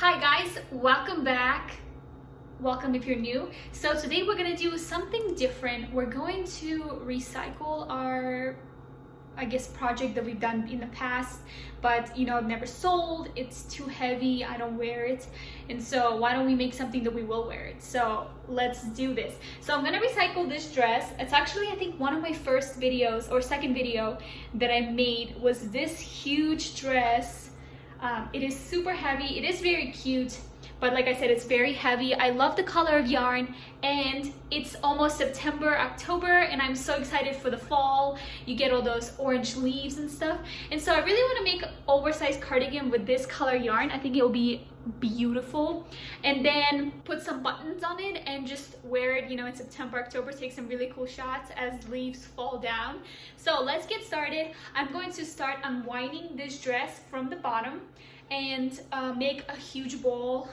Hi guys, welcome back. Welcome if you're new. So today we're gonna do something different. We're going to recycle our, project that we've done in the past, but I've never sold. It's too heavy, I don't wear it. And so why don't we make something that we will wear it? So let's do this. So I'm gonna recycle this dress. It's actually, I think, one of my first videos or second video that I made was this huge dress. It is super heavy. It is very cute, but like I said, it's very heavy. I love the color of yarn, and it's almost September, October, and I'm so excited for the fall. You get all those orange leaves and stuff. And so I really want to make an oversized cardigan with this color yarn. I think it'll be beautiful. And then put some buttons on it and just wear it, in September, October, take some really cool shots as leaves fall down. So let's get started. I'm going to start unwinding this dress from the bottom and make a huge ball.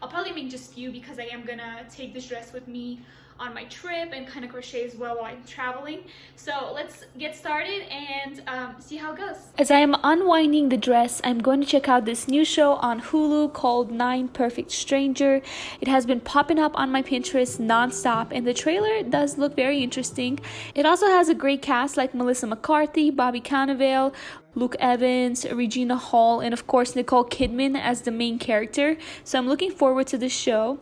I'll probably make just few because I am gonna take this dress with me on my trip and kind of crochet as well while I'm traveling. So let's get started and see how it goes. As I am unwinding the dress, I'm going to check out this new show on Hulu called 9 Perfect Stranger. It has been popping up on my Pinterest nonstop, and the trailer does look very interesting. It also has a great cast like Melissa McCarthy, Bobby Cannavale, Luke Evans, Regina Hall, and of course Nicole Kidman as the main character. So I'm looking forward to this show.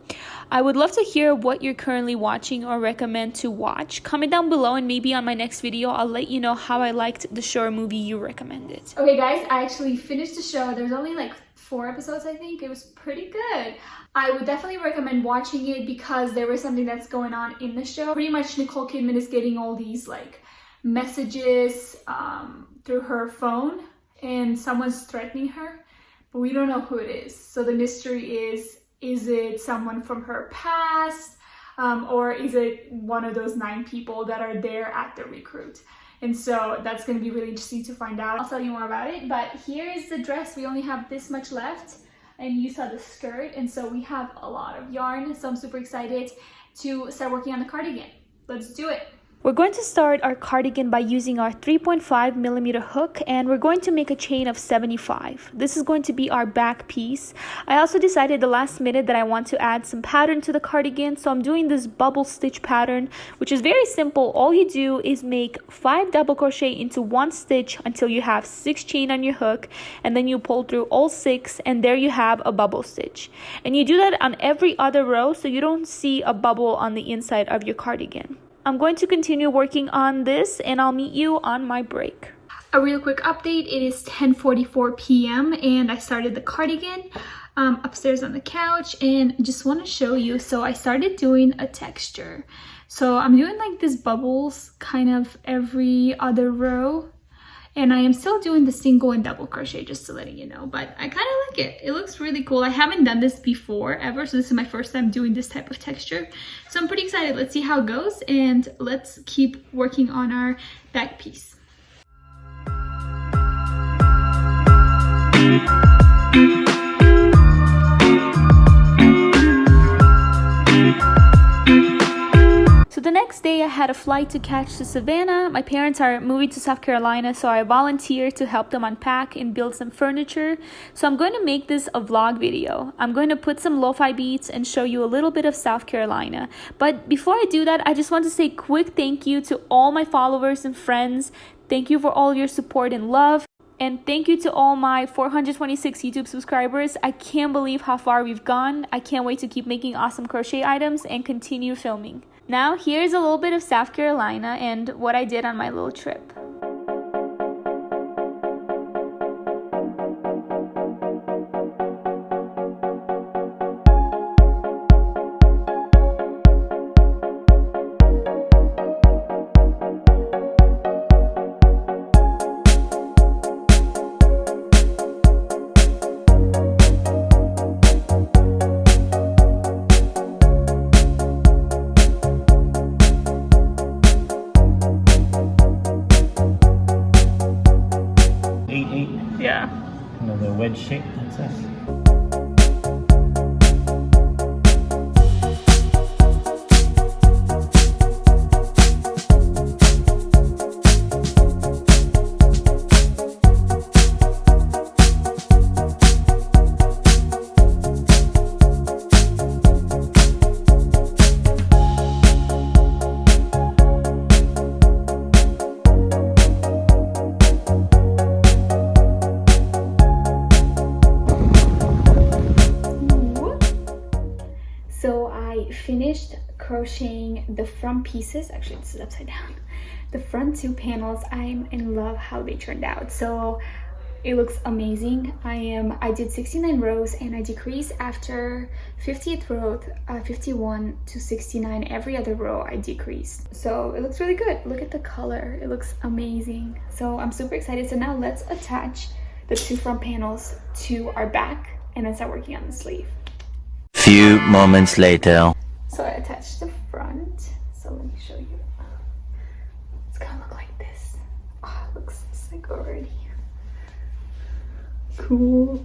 I would love to hear what you're currently watching or recommend to watch. Comment down below, and maybe on my next video I'll let you know how I liked the show or movie you recommended. Okay guys, I actually finished the show. There's only like 4 episodes, I think. It was pretty good. I would definitely recommend watching it because there was something that's going on in the show. Pretty much Nicole Kidman is getting all these like messages through her phone, and someone's threatening her, but we don't know who it is. So the mystery is it someone from her past, or is it one of those 9 people that are there at the recruit? And so that's going to be really interesting to find out. I'll tell you more about it, but here is the dress. We only have this much left, and you saw the skirt, and so we have a lot of yarn. So I'm super excited to start working on the cardigan. Let's do it. We're going to start our cardigan by using our 3.5mm hook, and we're going to make a chain of 75. This is going to be our back piece. I also decided the last minute that I want to add some pattern to the cardigan, so I'm doing this bubble stitch pattern, which is very simple. All you do is make 5 double crochet into 1 stitch until you have 6 chain on your hook, and then you pull through all 6, and there you have a bubble stitch. And you do that on every other row so you don't see a bubble on the inside of your cardigan. I'm going to continue working on this, and I'll meet you on my break. A real quick update. It is 10:44 p.m. and I started the cardigan upstairs on the couch, and I just want to show you. So I started doing a texture. So I'm doing like these bubbles kind of every other row, and I am still doing the single and double crochet, just to let you know, but I kind of like it. It looks really cool. I haven't done this before ever, so this is my first time doing this type of texture. So I'm pretty excited. Let's see how it goes, and let's keep working on our back piece. So the next day I had a flight to catch to Savannah. My parents are moving to South Carolina, so I volunteered to help them unpack and build some furniture. So I'm going to make this a vlog video. I'm going to put some lo-fi beats and show you a little bit of South Carolina. But before I do that, I just want to say a quick thank you to all my followers and friends. Thank you for all your support and love. And thank you to all my 426 YouTube subscribers. I can't believe how far we've gone. I can't wait to keep making awesome crochet items and continue filming. Now, here's a little bit of South Carolina and what I did on my little trip. Yeah. Another wedge shape, that's us. finished crocheting the front pieces. Actually, this is upside down. The front 2 panels, I'm in love how they turned out. So it looks amazing. I did 69 rows and I decreased after 50th row, 51 to 69. Every other row I decreased. So it looks really good. Look at the color. It looks amazing. So I'm super excited. So now let's attach the 2 front panels to our back and then start working on the sleeve. Few moments later. So I attached the front. So let me show you. It's gonna look like this. Oh, it looks sick already. Cool.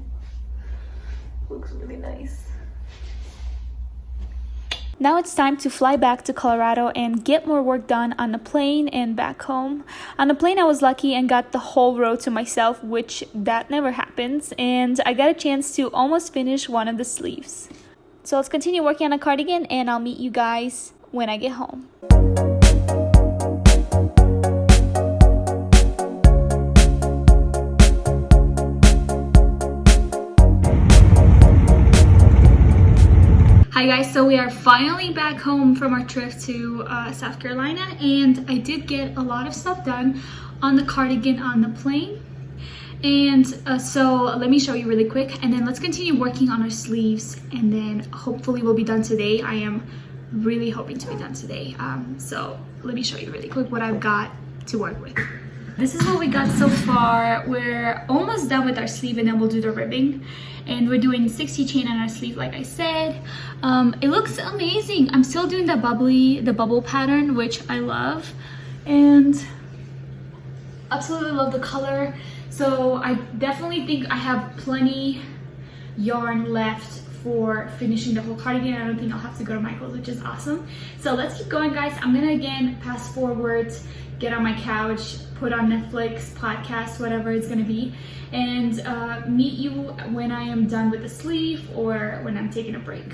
Looks really nice. Now it's time to fly back to Colorado and get more work done on the plane and back home. On the plane I was lucky and got the whole row to myself, which that never happens, and I got a chance to almost finish one of the sleeves. So let's continue working on a cardigan and I'll meet you guys when I get home. Hi guys, so we are finally back home from our trip to South Carolina, and I did get a lot of stuff done on the cardigan on the plane. And so let me show you really quick, and then let's continue working on our sleeves, and then hopefully we'll be done today. I am really hoping to be done today. So let me show you really quick what I've got to work with. This is what we got so far. We're almost done with our sleeve and then we'll do the ribbing. And we're doing 60 chain on our sleeve, like I said. It looks amazing. I'm still doing the bubble pattern, which I love. And absolutely love the color. So I definitely think I have plenty yarn left for finishing the whole cardigan. I don't think I'll have to go to Michael's, which is awesome. So let's keep going, guys. I'm gonna again pass forward, get on my couch, put on Netflix, podcast, whatever it's gonna be, and meet you when I am done with the sleeve or when I'm taking a break.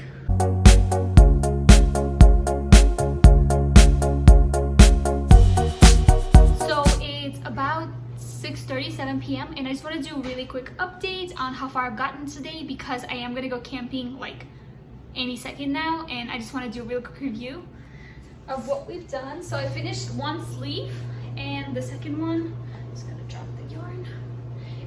So it's about 6:37 p.m. and I just want to do a really quick update on how far I've gotten today, because I am gonna go camping like any second now, and I just want to do a real quick review of what we've done. So I finished one sleeve and the second one, I'm just gonna drop the yarn,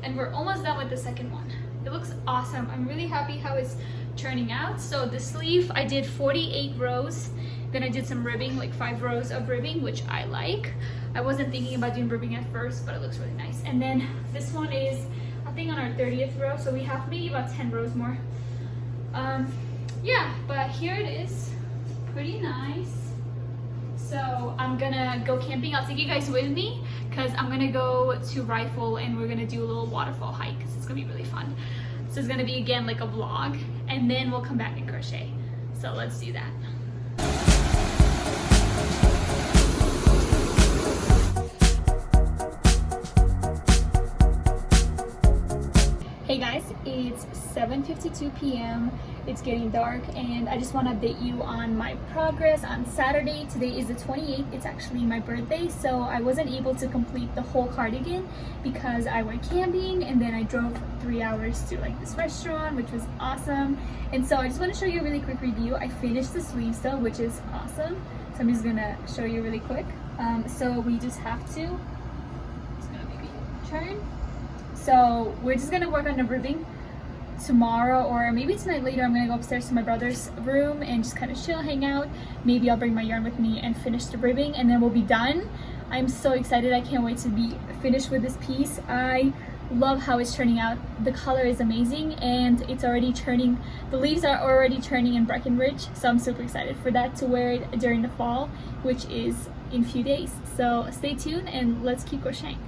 and we're almost done with the second one. It looks awesome. I'm really happy how it's turning out. So the sleeve, I did 48 rows, then I did some ribbing, like 5 rows of ribbing, which I like. I wasn't thinking about doing ribbing at first, but it looks really nice. And then this one is, I think, on our 30th row, so we have maybe about 10 rows more. Yeah, but here it is, pretty nice. So I'm gonna go camping. I'll take you guys with me because I'm gonna go to Rifle and we're gonna do a little waterfall hike because it's gonna be really fun. So it's gonna be again like a vlog, and then we'll come back and crochet. So let's do that. Hey guys, it's 7:52 p.m. It's getting dark, and I just want to update you on my progress on Saturday. Today is the 28th. It's actually my birthday, so I wasn't able to complete the whole cardigan because I went camping and then I drove 3 hours to like this restaurant, which was awesome. And so I just want to show you a really quick review. I finished the sleeves though, which is awesome. So I'm just gonna show you really quick. So we just have to, just gonna maybe turn. So we're just gonna work on the ribbing tomorrow, or maybe tonight later. I'm gonna go upstairs to my brother's room and just kind of chill, hang out. Maybe I'll bring my yarn with me and finish the ribbing, and then we'll be done. I'm so excited. I can't wait to be finished with this piece. I love how it's turning out. The color is amazing, and it's already turning. The leaves are already turning in Breckenridge, so I'm super excited for that, to wear it during the fall, which is in a few days. So stay tuned and let's keep crocheting.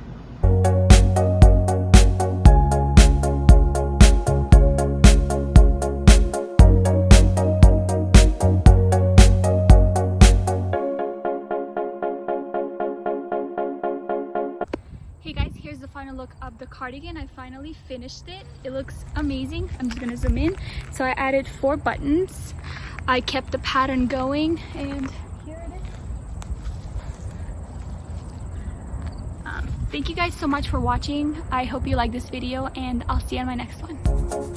Hey guys, here's the final look of the cardigan. I finally finished it. It looks amazing. I'm just gonna zoom in. So I added 4 buttons. I kept the pattern going, and here it is. Thank you guys so much for watching. I hope you like this video, and I'll see you on my next one.